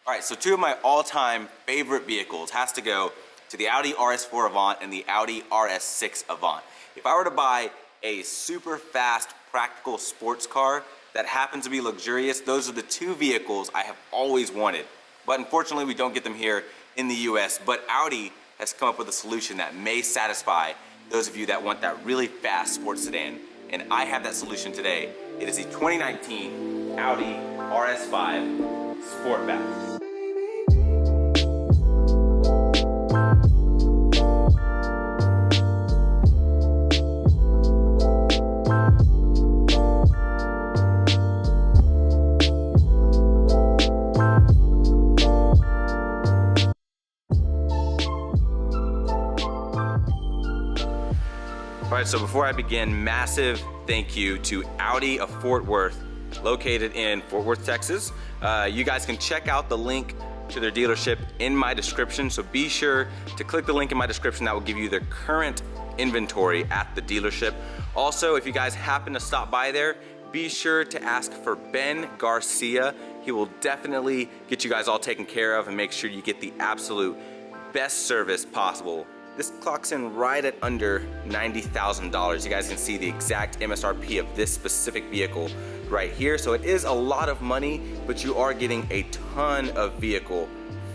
All right, so two of my all-time favorite vehicles has to go to the Audi RS4 Avant and the Audi RS6 Avant. If I were to buy a super fast, practical sports car that happens to be luxurious, those are the two vehicles I have always wanted. But unfortunately, we don't get them here in the US, but Audi has come up with a solution that may satisfy those of you that want that really fast sports sedan. And I have that solution today. It is the 2019 Audi RS5 Sportback. All right, so before I begin, massive thank you to Audi of Fort Worth, located in Fort Worth, Texas. You guys can check out the link to their dealership in my description, so be sure to click the link in my description. That will give you their current inventory at the dealership. Also, if you guys happen to stop by there, be sure to ask for Ben Garcia. He will definitely get you guys all taken care of and make sure you get the absolute best service possible. This clocks in right at under $90,000. You guys can see the exact MSRP of this specific vehicle right here. So it is a lot of money, but you are getting a ton of vehicle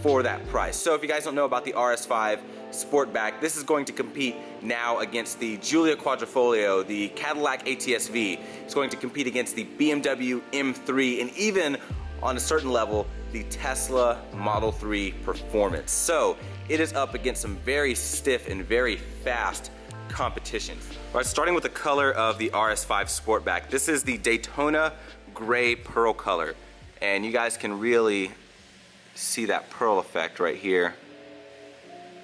for that price. So if you guys don't know about the RS5 Sportback, this is going to compete now against the Giulia Quadrifoglio, the Cadillac ATS-V. It's going to compete against the BMW M3, and even on a certain level, the Tesla Model 3 Performance. So it is up against some very stiff and very fast competition. All right, starting with the color of the RS5 Sportback. This is the Daytona Gray Pearl color. And you guys can really see that pearl effect right here.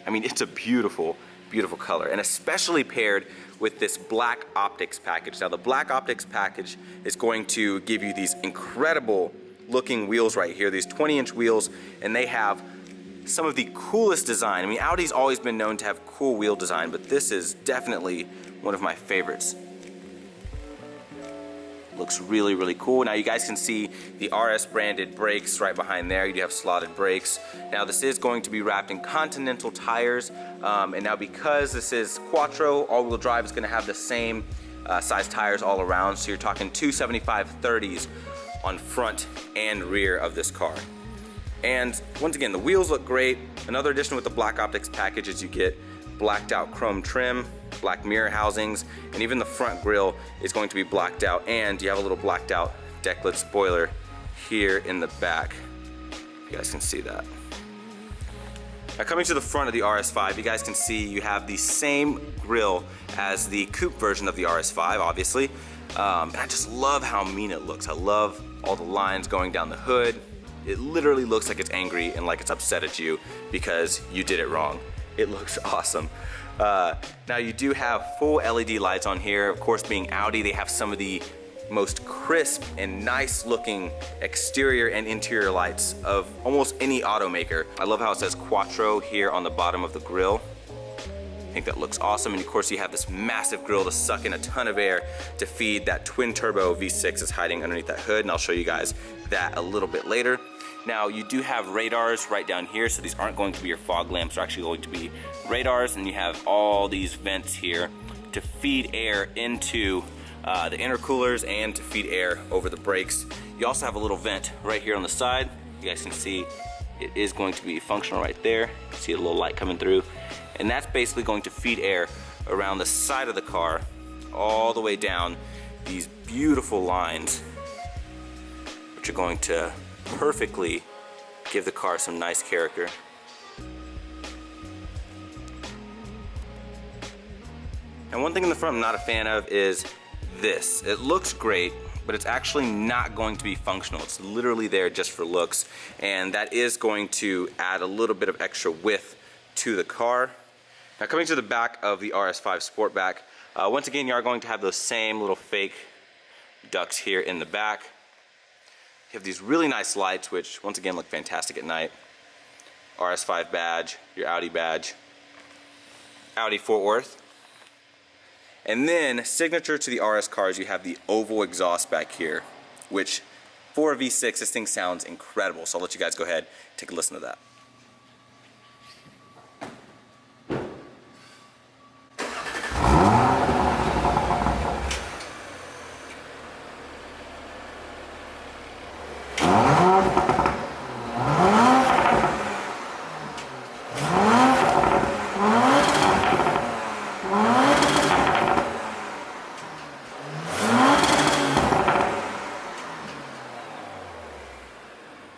I mean, it's a beautiful, beautiful color, and especially paired with this black optics package. Now, the black optics package is going to give you these incredible looking wheels right here, these 20-inch wheels, and they have some of the coolest design. I mean, Audi's always been known to have cool wheel design, but this is definitely one of my favorites. Looks really, really cool. Now you guys can see the RS branded brakes right behind there. You do have slotted brakes. Now this is going to be wrapped in Continental tires, and now because this is Quattro, all-wheel drive is going to have the same size tires all around, so you're talking 275/30s on front and rear of this car. And once again, the wheels look great. Another addition with the black optics package is you get blacked out chrome trim, black mirror housings, and even the front grille is going to be blacked out, and you have a little blacked out deck lid spoiler here in the back. You guys can see that. Now coming to the front of the RS5, you guys can see you have the same grille as the coupe version of the RS5, obviously. And I just love how mean it looks. I love all the lines going down the hood. It literally looks like it's angry and like it's upset at you because you did it wrong. It looks awesome. Now you do have full LED lights on here. Of course, being Audi, they have some of the most crisp and nice looking exterior and interior lights of almost any automaker. I love how it says Quattro here on the bottom of the grille. I think that looks awesome. And of course you have this massive grille to suck in a ton of air to feed that twin turbo V6 is hiding underneath that hood, and I'll show you guys that a little bit later. Now you do have radars right down here, so these aren't going to be your fog lamps, they're actually going to be radars, and you have all these vents here to feed air into the intercoolers and to feed air over the brakes. You also have a little vent right here on the side. You guys can see it is going to be functional right there. You can see a little light coming through. And that's basically going to feed air around the side of the car all the way down these beautiful lines, which are going to perfectly give the car some nice character. And one thing in the front I'm not a fan of is this. It looks great, but it's actually not going to be functional. It's literally there just for looks, and that is going to add a little bit of extra width to the car. Now coming to the back of the RS5 Sportback, once again you are going to have those same little fake ducts here in the back. You have these really nice lights, which once again look fantastic at night. RS5 badge, your Audi badge, Audi Fort Worth. And then signature to the RS cars, you have the oval exhaust back here, which For a V6, this thing sounds incredible. So I'll let you guys go ahead and take a listen to that.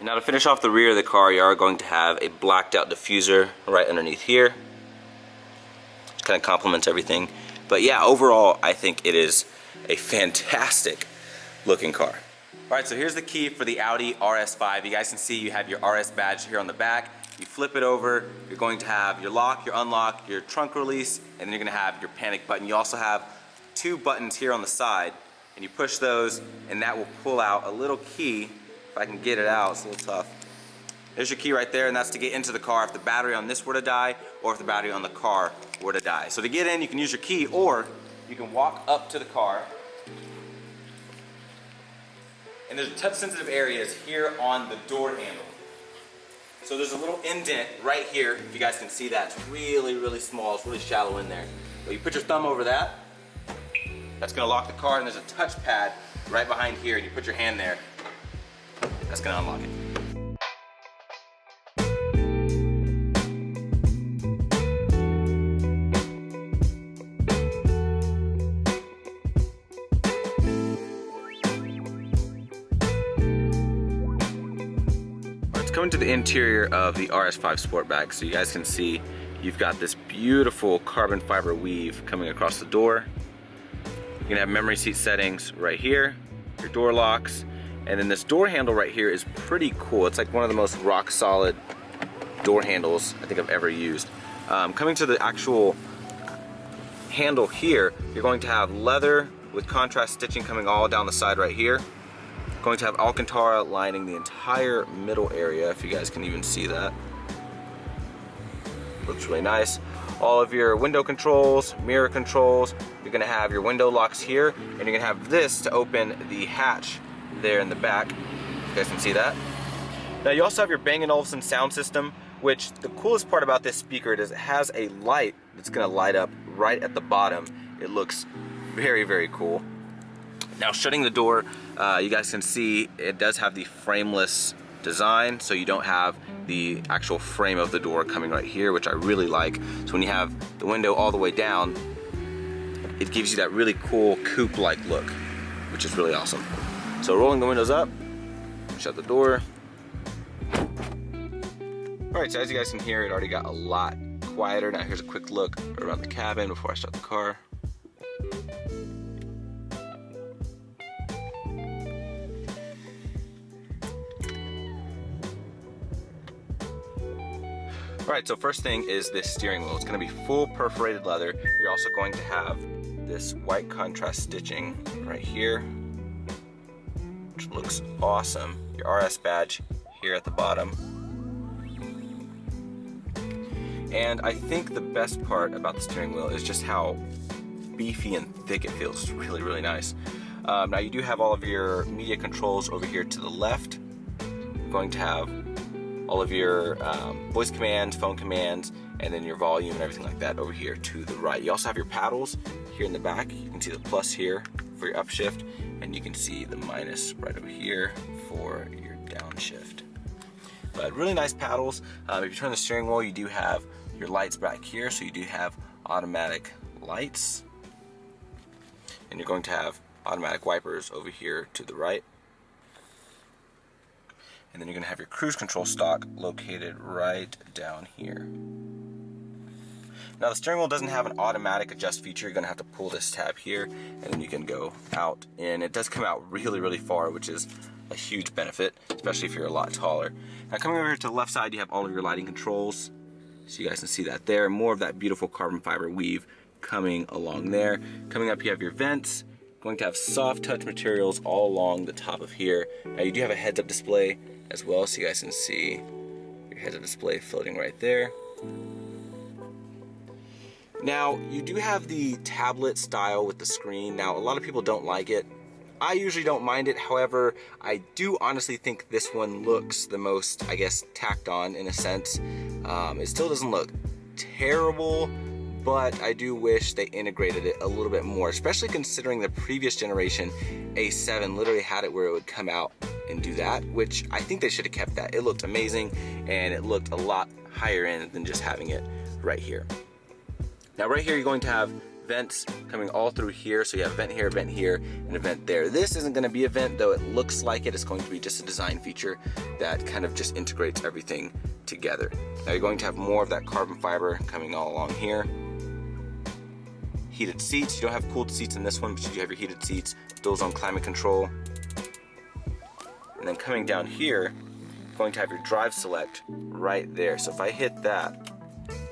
Now to finish off the rear of the car, you are going to have a blacked out diffuser right underneath here. Which kind of complements everything. But yeah, overall, I think it is a fantastic looking car. Alright, so here's the key for the Audi RS5. You guys can see you have your RS badge here on the back. You flip it over, you're going to have your lock, your unlock, your trunk release, and then you're going to have your panic button. You also have two buttons here on the side, and you push those, and that will pull out a little key. If I can get it out, it's a little tough. There's your key right there, and that's to get into the car if the battery on this were to die, or if the battery on the car were to die. So to get in, you can use your key, or you can walk up to the car. And there's touch sensitive areas here on the door handle. So there's a little indent right here, if you guys can see that. It's really, really small, it's really shallow in there. So you put your thumb over that, that's gonna lock the car, and there's a touch pad right behind here, and you put your hand there. That's gonna unlock it. Let's go into the interior of the RS5 Sportback. So you guys can see you've got this beautiful carbon fiber weave coming across the door. You're gonna have memory seat settings right here, your door locks. And then this door handle right here is pretty cool. It's like one of the most rock solid door handles I think I've ever used. Coming to the actual handle here, you're going to have leather with contrast stitching coming all down the side right here. Going to have Alcantara lining the entire middle area, if you guys can even see that. Looks really nice. All of your window controls, mirror controls, you're gonna have your window locks here, and you're gonna have this to open the hatch there in the back. You guys can see that. Now you also have your Bang & Olufsen sound system, which the coolest part about this speaker is it has a light that's gonna light up right at the bottom. It looks very, very cool. Now shutting the door, you guys can see it does have the frameless design, so you don't have the actual frame of the door coming right here, which I really like. So when you have the window all the way down, it gives you that really cool coupe-like look, which is really awesome. So rolling the windows up, shut the door. Alright, so as you guys can hear, it already got a lot quieter. Now here's a quick look around the cabin before I start the car. Alright, so first thing is this steering wheel. It's going to be full perforated leather. You're also going to have this white contrast stitching right here, which looks awesome. Your RS badge here at the bottom. And I think the best part about the steering wheel is just how beefy and thick it feels. It's really, really nice. Now you do have all of your media controls over here to the left. You're going to have all of your voice commands, phone commands, and then your volume and everything like that over here to the right. You also have your paddles here in the back. You can see the plus here for your upshift, and you can see the minus right over here for your downshift. But really nice paddles. If you turn the steering wheel, you do have your lights back here, so you do have automatic lights. And you're going to have automatic wipers over here to the right. And then you're going to have your cruise control stalk located right down here. Now the steering wheel doesn't have an automatic adjust feature. You're going to have to pull this tab here, and then you can go out in. It does come out really, really far, which is a huge benefit, especially if you're a lot taller. Now coming over here to the left side, you have all of your lighting controls. So you guys can see that there. More of that beautiful carbon fiber weave coming along there. Coming up, you have your vents. Going to have soft touch materials all along the top of here. Now you do have a heads-up display as well, so you guys can see your heads-up display floating right there. Now you do have the tablet style with the screen. Now a lot of people don't like it. I usually don't mind it. However, I do honestly think this one looks the most, I guess, tacked on in a sense. It still doesn't look terrible, but I do wish they integrated it a little bit more, especially considering the previous generation A7 literally had it where it would come out and do that, which I think they should have kept that. It looked amazing, and it looked a lot higher end than just having it right here. Now right here you're going to have vents coming all through here, so you have a vent here, and a vent there. This isn't going to be a vent, though it looks like it. It's going to be just a design feature that kind of just integrates everything together. Now you're going to have more of that carbon fiber coming all along here. Heated seats. You don't have cooled seats in this one, but you do have your heated seats. Those on climate control. And then coming down here, you're going to have your drive select right there. So if I hit that,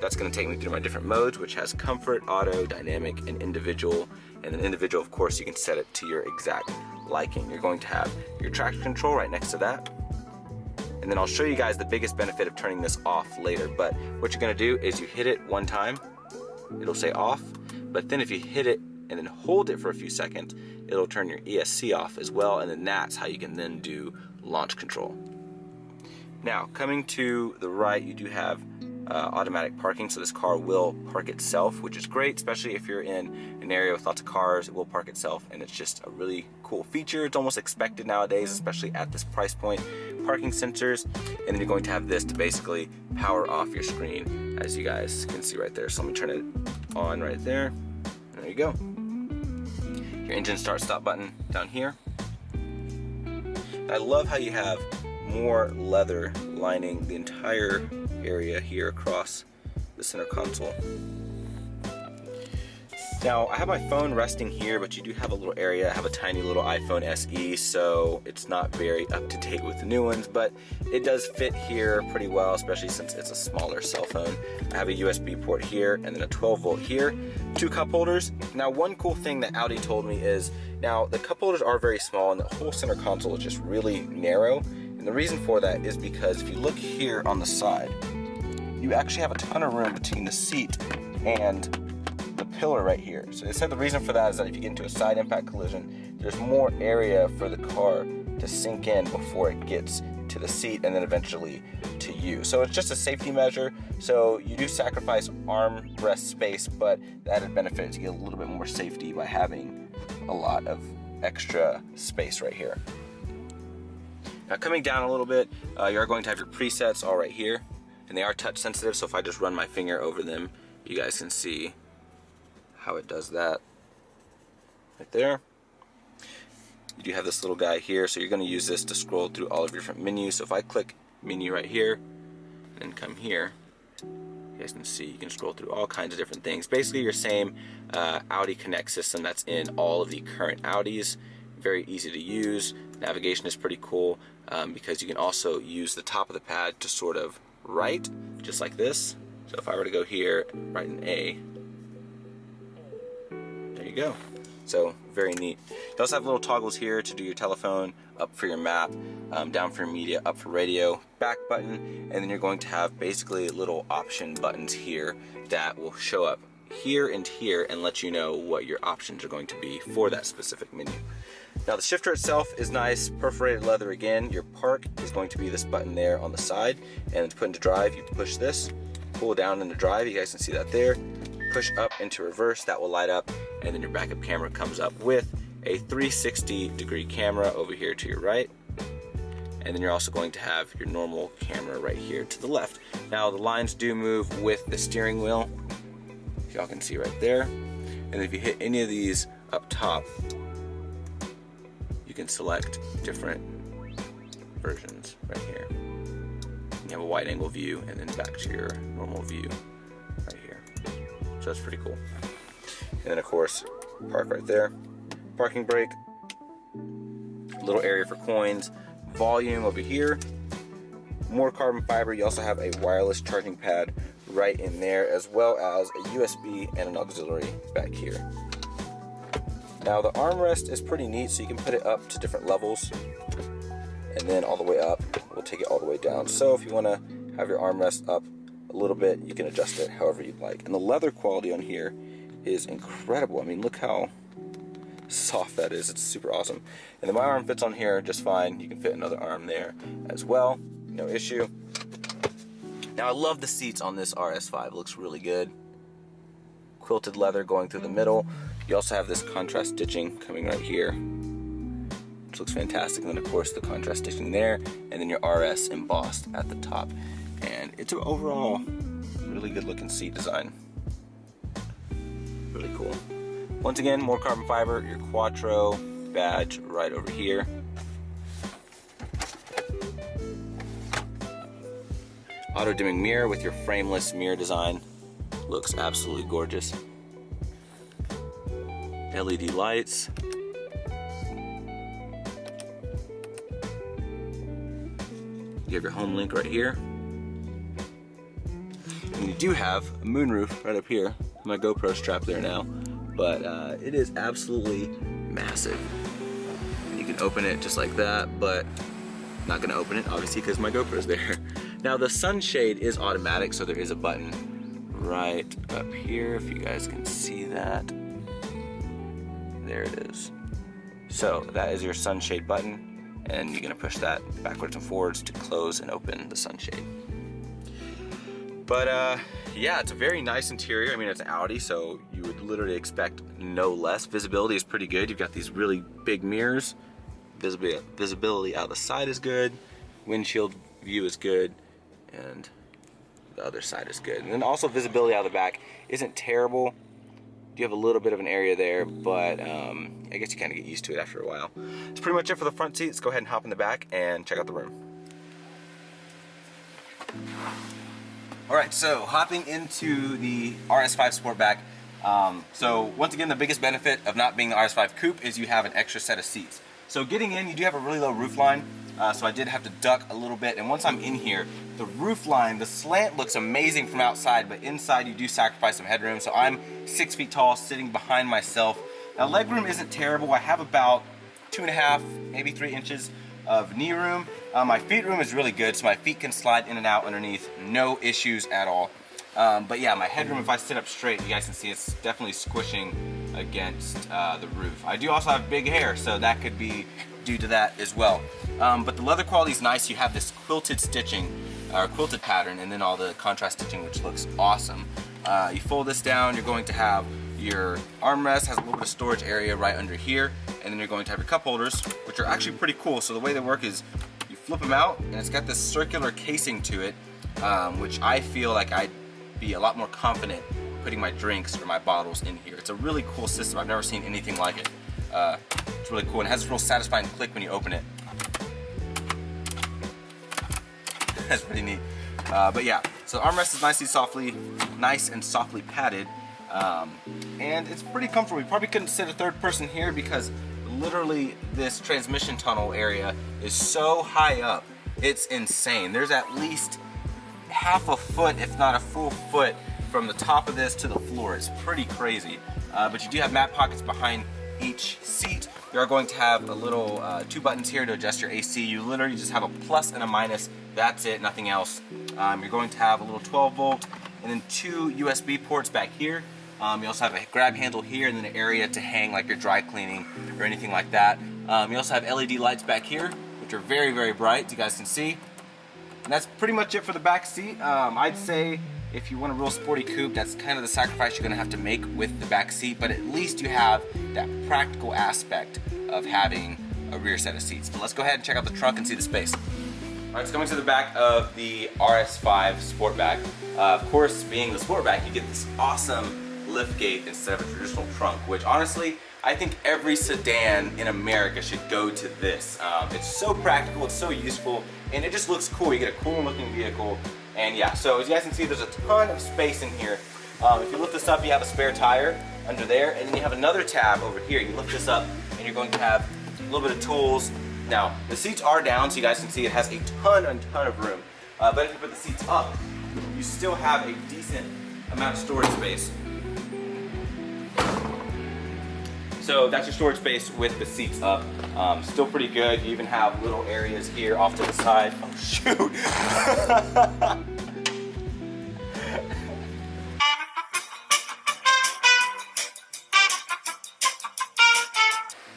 that's going to take me through my different modes, which has comfort, auto, dynamic, and individual. And then individual, of course, you can set it to your exact liking. You're going to have your traction control right next to that. And then I'll show you guys the biggest benefit of turning this off later. But what you're going to do is you hit it one time, it'll say off. But then if you hit it and then hold it for a few seconds, it'll turn your ESC off as well. And then that's how you can then do launch control. Now, coming to the right, you do have automatic parking, so this car will park itself, which is great, especially if you're in an area with lots of cars. It will park itself, and it's just a really cool feature. It's almost expected nowadays, especially at this price point. Parking sensors, and then you're going to have this to basically power off your screen, as you guys can see right there. So let me turn it on right there, and there you go. Your engine start stop button down here. I love how you have more leather lining the entire area here across the center console. Now I have my phone resting here, but you do have a little area. I have a tiny little iPhone SE, so it's not very up to date with the new ones, but it does fit here pretty well, especially since it's a smaller cell phone. I have a USB port here and then a 12 volt here, 2 cup holders. Now one cool thing that Audi told me is, now the cup holders are very small and the whole center console is just really narrow. And the reason for that is because if you look here on the side, you actually have a ton of room between the seat and the pillar right here. So they said the reason for that is that if you get into a side impact collision, there's more area for the car to sink in before it gets to the seat and then eventually to you. So it's just a safety measure. So you do sacrifice armrest space, but the added benefit is you get a little bit more safety by having a lot of extra space right here. Now coming down a little bit, you are going to have your presets all right here, and they are touch sensitive, so if I just run my finger over them, you guys can see how it does that right there. You do have this little guy here, so you're going to use this to scroll through all of your different menus. So if I click menu right here and come here, you guys can see you can scroll through all kinds of different things. Basically your same Audi Connect system that's in all of the current Audis. Very easy to use. Navigation is pretty cool because you can also use the top of the pad to sort of write, just like this. So if I were to go here, write an A, there you go. So very neat. You also have little toggles here to do your telephone, up for your map, down for your media, up for radio, back button, and then you're going to have basically little option buttons here that will show up here and here and let you know what your options are going to be for that specific menu. Now the shifter itself is nice, perforated leather again. Your park is going to be this button there on the side, and to put into drive, you push this, pull down into drive, you guys can see that there, push up into reverse, that will light up, and then your backup camera comes up with a 360-degree camera over here to your right, and then you're also going to have your normal camera right here to the left. Now the lines do move with the steering wheel, y'all can see right there, and if you hit any of these up top, you can select different versions right here. You have a wide angle view and then back to your normal view right here. So that's pretty cool. And then of course, park right there. Parking brake, little area for coins, volume over here, more carbon fiber. You also have a wireless charging pad right in there, as well as a USB and an auxiliary back here. Now the armrest is pretty neat, so you can put it up to different levels, and then all the way up, we'll take it all the way down. So if you want to have your armrest up a little bit, you can adjust it however you'd like. And the leather quality on here is incredible. I mean, look how soft that is. It's super awesome. And then my arm fits on here just fine. You can fit another arm there as well, no issue. Now I love the seats on this RS5, it looks really good. Quilted leather going through the middle. You also have this contrast stitching coming right here, which looks fantastic. And then of course the contrast stitching there, and then your RS embossed at the top. And it's an overall really good looking seat design. Really cool. Once again, more carbon fiber, your Quattro badge right over here. Auto dimming mirror with your frameless mirror design. Looks absolutely gorgeous. LED lights. You have your home link right here. And you do have a moonroof right up here. My GoPro strapped there now. But it is absolutely massive. You can open it just like that, but I'm not gonna open it obviously because my GoPro's there. Now the sunshade is automatic, so there is a button right up here if you guys can see that. There it is. So that is your sunshade button, and you're gonna push that backwards and forwards to close and open the sunshade. But yeah, it's a very nice interior. I mean, it's an Audi, so you would literally expect no less. Visibility is pretty good. You've got these really big mirrors. Visibility out the side is good. Windshield view is good. And the other side is good. And then also visibility out of the back isn't terrible. You have a little bit of an area there, but I guess you kind of get used to it after a while. That's pretty much it for the front seat. Let's go ahead and hop in the back and check out the room. All right, so hopping into the RS5 Sportback. So once again, the biggest benefit of not being the RS5 Coupe is you have an extra set of seats. So getting in, you do have a really low roof line, so I did have to duck a little bit. And once I'm in here, the roof line, the slant looks amazing from outside, but inside you do sacrifice some headroom. So I'm 6 feet tall, sitting behind myself. Now legroom isn't terrible. I have about 2.5, maybe 3 inches of knee room. My feet room is really good, so my feet can slide in and out underneath, no issues at all. But yeah, my headroom, if I sit up straight, you guys can see it's definitely squishing against the roof. I do also have big hair, so that could be due to that as well. But the leather quality is nice. You have this quilted stitching, or quilted pattern, and then all the contrast stitching, which looks awesome. You fold this down, you're going to have your armrest, has a little bit of storage area right under here, and then you're going to have your cup holders, which are actually pretty cool. So the way they work is you flip them out, and it's got this circular casing to it, which I feel like I'd be a lot more confident putting my drinks or my bottles in here. It's a really cool system. I've never seen anything like it. It's really cool, and it has this real satisfying click when you open it. That's pretty neat. But yeah, so the armrest is nice and softly padded, and it's pretty comfortable. You probably couldn't sit a third person here because literally this transmission tunnel area is so high up. It's insane. There's at least half a foot, if not a full foot, from the top of this to the floor. It's pretty crazy. But you do have mat pockets behind each seat. You are going to have a little 2 buttons here to adjust your AC. You literally just have a plus and a minus. That's it, nothing else. You're going to have a little 12 volt and then 2 USB ports back here. You also have a grab handle here and then an area to hang like your dry cleaning or anything like that. You also have LED lights back here, which are very, very bright, you guys can see. And that's pretty much it for the back seat. I'd say if you want a real sporty coupe, that's kind of the sacrifice you're gonna have to make with the back seat, but at least you have that practical aspect of having a rear set of seats. But let's go ahead and check out the trunk and see the space. All right, so coming to the back of the RS5 Sportback. Of course, being the Sportback, you get this awesome lift gate instead of a traditional trunk, which honestly, I think every sedan in America should go to this. It's so practical, it's so useful, and it just looks cool. You get a cool looking vehicle. And yeah, so as you guys can see, there's a ton of space in here. If you lift this up, you have a spare tire under there, and then you have another tab over here. You lift this up, and you're going to have a little bit of tools. Now, the seats are down, so you guys can see it has a ton of room. But if you put the seats up, you still have a decent amount of storage space. So that's your storage space with the seats up. Still pretty good. You even have little areas here off to the side. Oh shoot!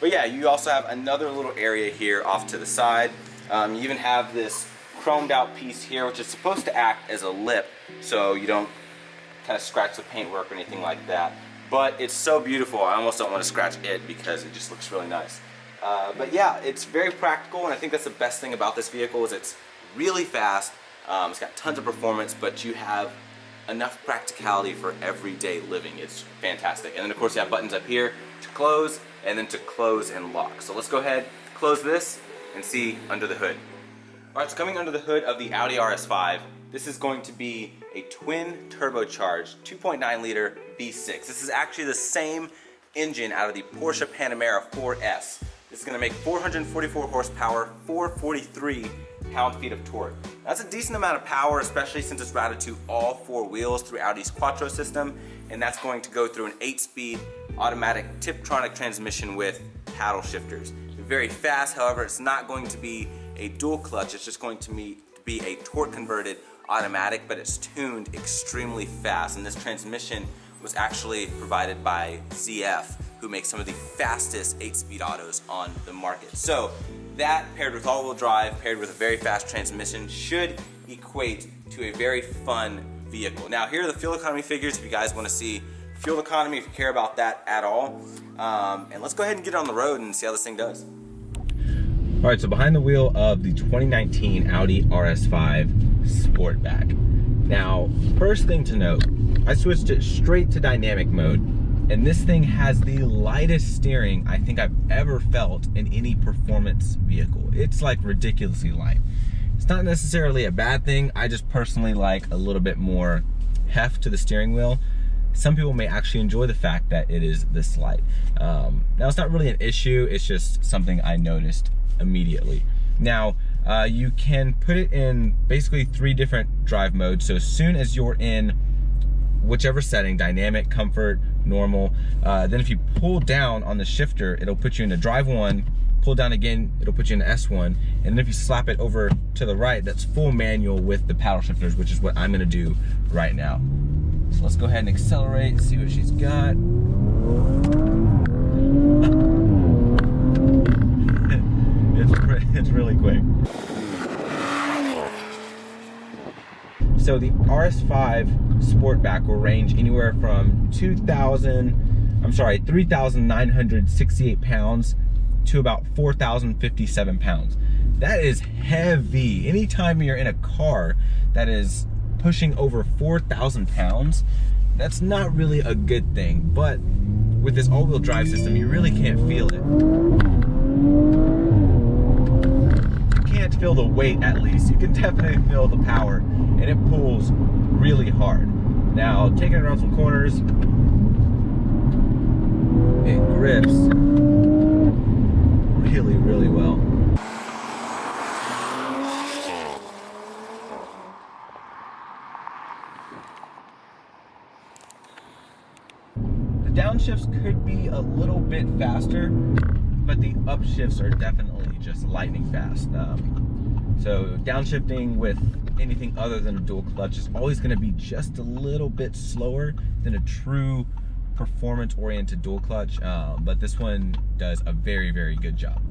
But yeah, you also have another little area here off to the side. You even have this chromed out piece here, which is supposed to act as a lip so you don't kind of scratch the paintwork or anything like that. But it's so beautiful, I almost don't want to scratch it because it just looks really nice. But yeah, it's very practical, and I think that's the best thing about this vehicle is it's really fast. It's got tons of performance, but you have enough practicality for everyday living. It's fantastic. And then of course you have buttons up here to close and then to close and lock. So let's go ahead, close this, and see under the hood. All right, so coming under the hood of the Audi RS5, this is going to be a twin turbocharged 2.9 liter V6. This is actually the same engine out of the Porsche Panamera 4S. This is going to make 444 horsepower, 443 pound-feet of torque. That's a decent amount of power, especially since it's routed to all four wheels through Audi's Quattro system, and that's going to go through an 8-speed automatic Tiptronic transmission with paddle shifters. Very fast, however, it's not going to be a dual clutch, it's just going to be a torque converted automatic, but it's tuned extremely fast, and this transmission was actually provided by ZF, who makes some of the fastest 8-speed autos on the market. So that paired with all-wheel drive, paired with a very fast transmission, should equate to a very fun vehicle. Now here are the fuel economy figures if you guys want to see fuel economy, if you care about that at all. And let's go ahead and get it on the road and see how this thing does. All right, so behind the wheel of the 2019 Audi RS5 Sportback. Now, first thing to note, I switched it straight to dynamic mode, and this thing has the lightest steering I think I've ever felt in any performance vehicle. It's like ridiculously light. It's not necessarily a bad thing. I just personally like a little bit more heft to the steering wheel. Some people may actually enjoy the fact that it is this light. Now, it's not really an issue. It's just something I noticed immediately. Now, you can put it in basically 3 different drive modes. So as soon as you're in whichever setting, dynamic, comfort, normal, then if you pull down on the shifter, it'll put you into drive 1, pull down again, it'll put you into S1, and then if you slap it over to the right, that's full manual with the paddle shifters, which is what I'm gonna do right now. So let's go ahead and accelerate, see what she's got. It's really quick. So the RS5 Sportback will range anywhere from 3,968 pounds to about 4,057 pounds. That is heavy. Anytime you're in a car that is pushing over 4,000 pounds, that's not really a good thing. But with this all-wheel drive system, you really can't feel it. You can't feel the weight, at least. You can definitely feel the power, and it pulls really hard. Now, taking it around some corners, it grips really, really well. The downshifts could be a little bit faster, but the upshifts are definitely just lightning fast. So downshifting with anything other than a dual clutch is always going to be just a little bit slower than a true performance-oriented dual clutch, but this one does a very, very good job.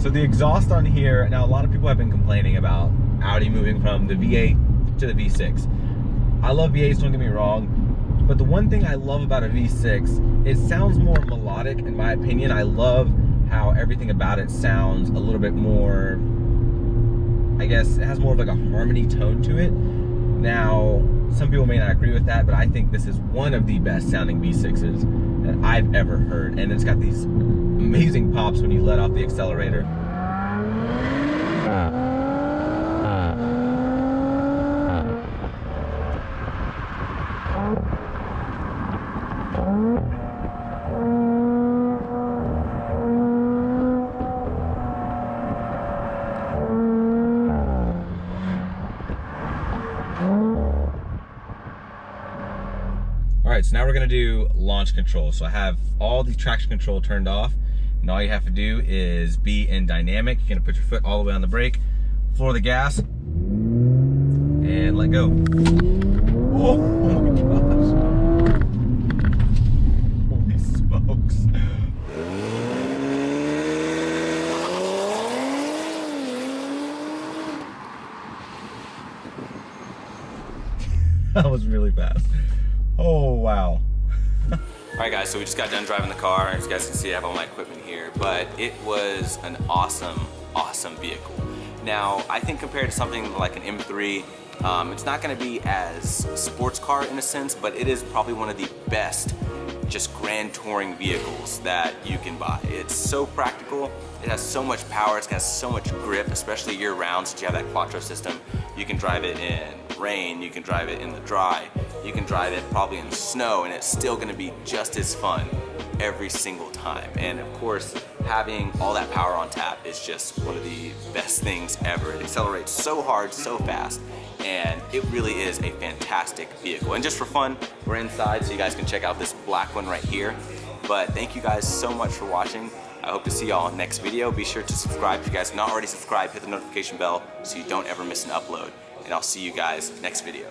So the exhaust on here, now a lot of people have been complaining about Audi moving from the V8 to the V6. I love V8s, don't get me wrong, but the one thing I love about a V6, it sounds more melodic in my opinion. I love how everything about it sounds a little bit more, I guess it has more of like a harmony tone to it. Now, some people may not agree with that, but I think this is one of the best sounding V6s that I've ever heard. And it's got these amazing pops when you let off the accelerator. Alright, so now we're going to do launch control. So I have all the traction control turned off, and all you have to do is be in dynamic. You're going to put your foot all the way on the brake, floor the gas, and let go. Oh my gosh. Holy smokes. That was really fast. Oh, wow. All right, guys, so we just got done driving the car. As you guys can see, I have all my equipment here, but it was an awesome, awesome vehicle. Now, I think compared to something like an M3, it's not gonna be as sports car in a sense, but it is probably one of the best just grand touring vehicles that you can buy. It's so practical, it has so much power, it's got so much grip, especially year round since you have that quattro system. You can drive it in rain, you can drive it in the dry, you can drive it probably in snow, and it's still gonna be just as fun every single time. And of course, having all that power on tap is just one of the best things ever. It accelerates so hard, so fast, and it really is a fantastic vehicle. And just for fun, we're inside so you guys can check out this black one right here. But thank you guys so much for watching. I hope to see y'all in the next video. Be sure to subscribe if you guys have not already subscribed. Hit the notification bell so you don't ever miss an upload. And I'll see you guys next video.